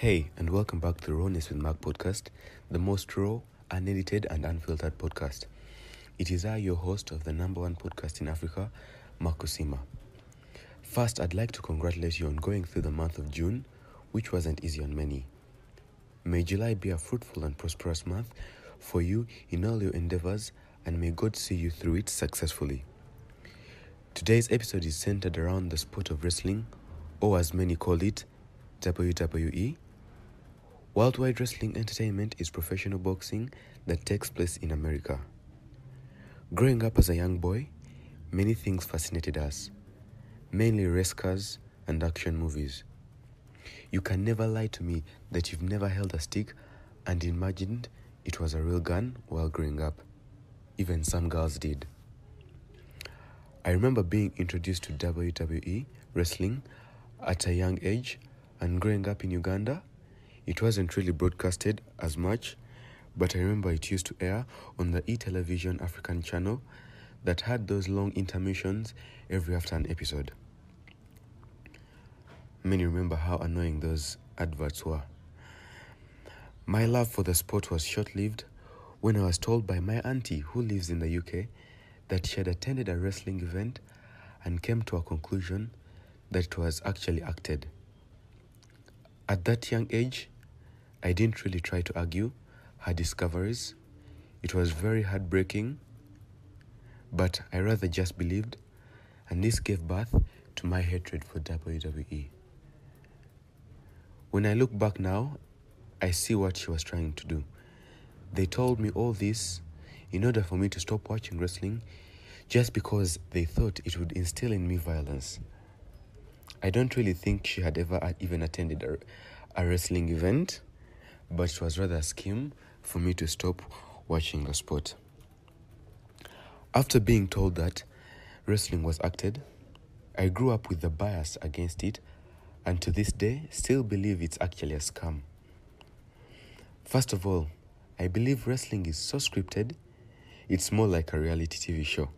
Hey, and welcome back to Rawness with Mark podcast, the most raw, unedited, and unfiltered podcast. It is I, your host of the number one podcast in Africa, Mark KUSIIMA. First, I'd like to congratulate you on going through the month of June, which wasn't easy on many. May July be a fruitful and prosperous month for you in all your endeavors, and may God see you through it successfully. Today's episode is centered around the sport of wrestling, or as many call it, WWE. Worldwide wrestling entertainment is professional boxing that takes place in America. Growing up as a young boy, many things fascinated us, mainly race cars and action movies. You can never lie to me that you've never held a stick and imagined it was a real gun while growing up. Even some girls did. I remember being introduced to WWE wrestling at a young age, and growing up in Uganda, it wasn't really broadcasted as much, but I remember it used to air on the e-television African channel that had those long intermissions every after an episode. Many remember how annoying those adverts were. My love for the sport was short-lived when I was told by my auntie, who lives in the UK, that she had attended a wrestling event and came to a conclusion that it was actually acted. At that young age, I didn't really try to argue her discoveries. It was very heartbreaking, but I rather just believed, and this gave birth to my hatred for WWE. When I look back now, I see what she was trying to do. They told me all this in order for me to stop watching wrestling just because they thought it would instill in me violence. I don't really think she had ever even attended a wrestling event, but it was rather a scheme for me to stop watching the sport. After being told that wrestling was acted, I grew up with the bias against it, and to this day still believe it's actually a scam. First of all, I believe wrestling is so scripted, it's more like a reality TV show.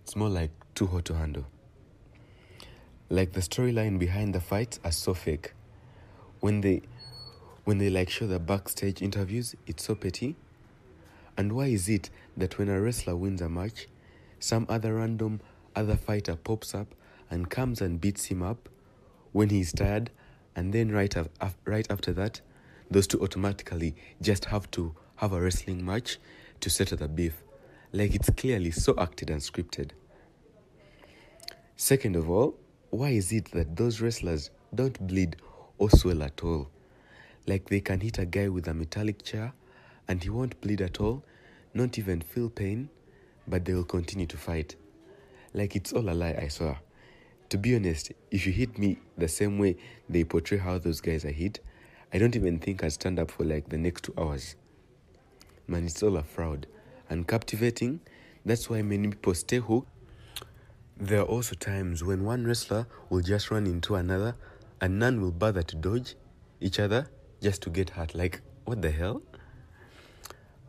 It's more like too hot to handle. Like the storyline behind the fights are so fake. When they show the backstage interviews, it's so petty. And why is it that when a wrestler wins a match, some random other fighter pops up and comes and beats him up when he's tired, and then right after that, those two automatically just have to have a wrestling match to settle the beef? Like it's clearly so acted and scripted. Second of all, why is it that those wrestlers don't bleed or swell at all? Like they can hit a guy with a metallic chair and he won't bleed at all, not even feel pain, but they will continue to fight. Like it's all a lie, I swear. To be honest, if you hit me the same way they portray how those guys are hit, I don't even think I'd stand up for like the next 2 hours. Man, it's all a fraud. And captivating, that's why many people stay hooked. There are also times when one wrestler will just run into another and none will bother to dodge each other just to get hurt. Like, what the hell?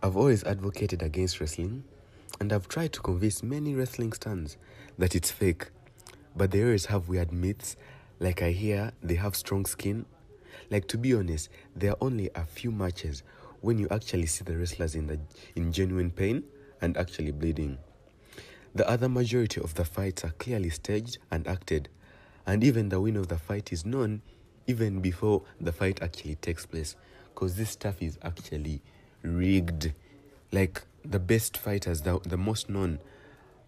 I've always advocated against wrestling, and I've tried to convince many wrestling stars that it's fake. But they always have weird myths, like I hear they have strong skin. Like, to be honest, there are only a few matches when you actually see the wrestlers in genuine pain and actually bleeding. The other majority of the fights are clearly staged and acted, and even the winner of the fight is known even before the fight actually takes place, because this stuff is actually rigged. Like the best fighters, the most known,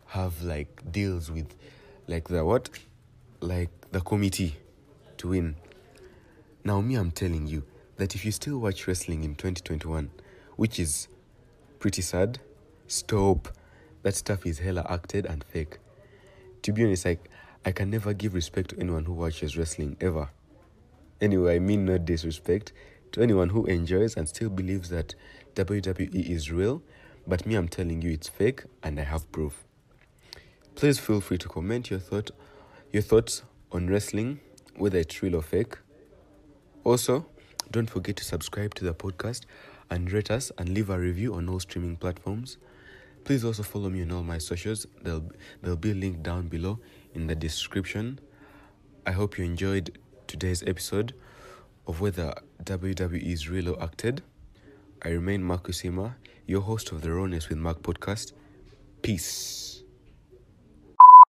have like deals with like the committee to win. Now me, I'm telling you that if you still watch wrestling in 2021, which is pretty sad, stop. That stuff is hella acted and fake. To be honest, I can never give respect to anyone who watches wrestling, ever. Anyway, I mean no disrespect to anyone who enjoys and still believes that WWE is real, but me, I'm telling you it's fake, and I have proof. Please feel free to comment your thoughts on wrestling, whether it's real or fake. Also, don't forget to subscribe to the podcast and rate us and leave a review on all streaming platforms. Please also follow me on all my socials. There'll be a link down below in the description. I hope you enjoyed today's episode of whether WWE is real or acted. I remain Mark KUSIIMA, your host of the Rawness with Mark podcast. Peace.